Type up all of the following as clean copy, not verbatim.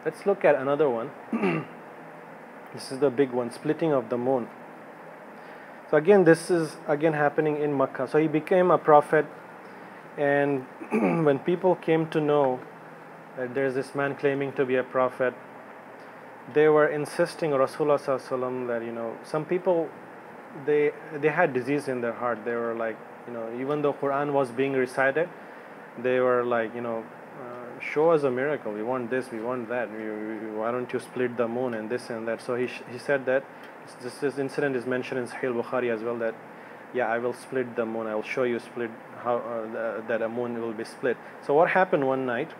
Let's look at another one. This is the big one, splitting of the moon. So again, this is again happening in Makkah. So he became a prophet, and when people came to know that there's this man claiming to be a prophet, they were insisting Rasulullah Sallallahu Alaihi Wasallam that some people they had disease in their heart. They were like, even though Quran was being recited, they were like, show us a miracle. We want this, we want that. Why don't you split the moon and this and that? So he said that this incident is mentioned in Sahih Bukhari as well, that yeah, I will split the moon. I will show you split how that a moon will be split. So what happened one night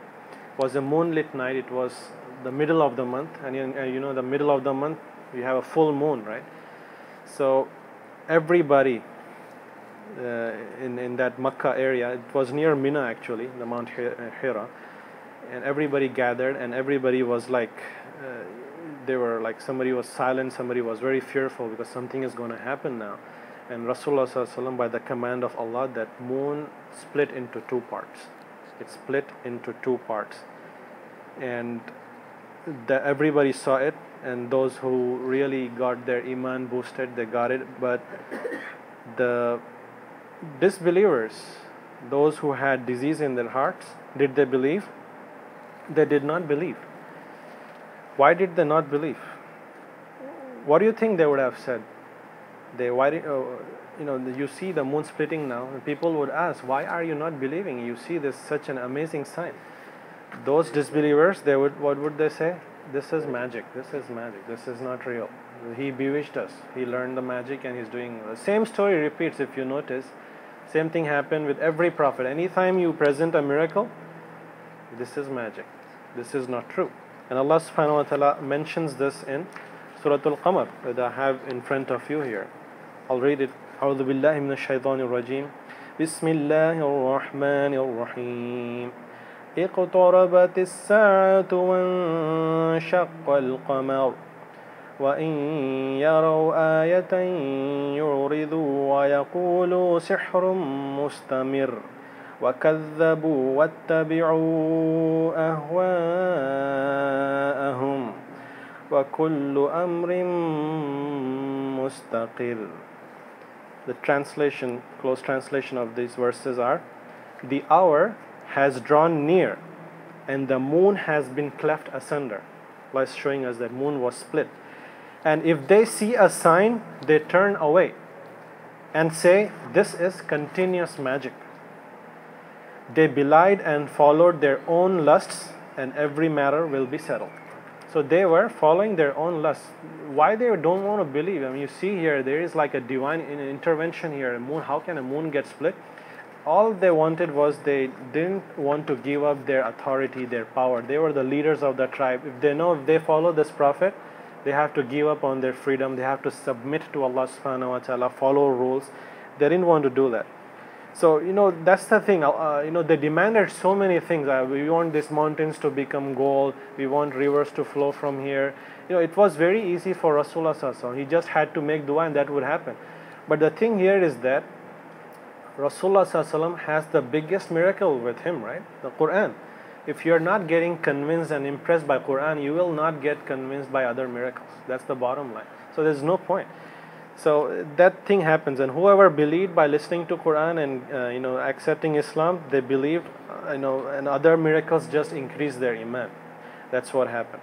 was a moonlit night. It was the middle of the month, and the middle of the month you have a full moon, right? So everybody in that Makkah area, it was near Mina actually, the Mount Hira, and everybody gathered, and everybody was like, they were like, somebody was silent, somebody was very fearful because something is going to happen now. And Rasulullah Sallallahu Alaihi Wasallam, by the command of Allah, that moon split into two parts. It split into two parts, and everybody saw it, and those who really got their iman boosted, they got it. But the disbelievers, those who had disease in their hearts, did they believe? They did not believe. Why did they not believe? What do you think they would have said? You see the moon splitting now, and people would ask, why are you not believing? You see this such an amazing sign. Those disbelievers, what would they say? This is magic. This is magic. This is not real. He bewitched us. He learned the magic, and he's doing the same story repeats. If you notice, same thing happened with every prophet. Anytime you present a miracle, this is magic. This is not true. And Allah subhanahu wa ta'ala mentions this in Surah Al-Qamar that I have in front of you here. I'll read it. أعوذ بالله من الشيطان الرجيم بسم الله الرحمن الرحيم اقتربت الساعة وانشق القمر وإن يروا آية يعرضوا ويقولوا سحر مستمر وكذبوا واتبعوا أهواءهم وكل أمر مستقر. The translation, close translation of these verses are: the hour has drawn near, and the moon has been cleft asunder. Allah is showing us that moon was split. And if they see a sign, they turn away and say, this is continuous magic. They belied and followed their own lusts, and every matter will be settled. So they were following their own lusts. Why they don't want to believe? I mean, you see here, there is like a divine intervention here. A moon, how can a moon get split? All they wanted was, they didn't want to give up their authority, their power. They were the leaders of the tribe. If they know if they follow this prophet, they have to give up on their freedom. They have to submit to Allah subhanahu wa ta'ala, follow rules. They didn't want to do that. So, that's the thing. They demanded so many things. We want these mountains to become gold. We want rivers to flow from here. It was very easy for Rasulullah Sallallahu Alaihi Wasallam. He just had to make dua and that would happen. But the thing here is that Rasulullah Sallallahu Alaihi Wasallam has the biggest miracle with him, right? The Quran. If you're not getting convinced and impressed by Quran, you will not get convinced by other miracles. That's the bottom line. So there's no point. So that thing happens, and whoever believed by listening to Quran and accepting Islam, they believed, and other miracles just increased their iman. That's what happened.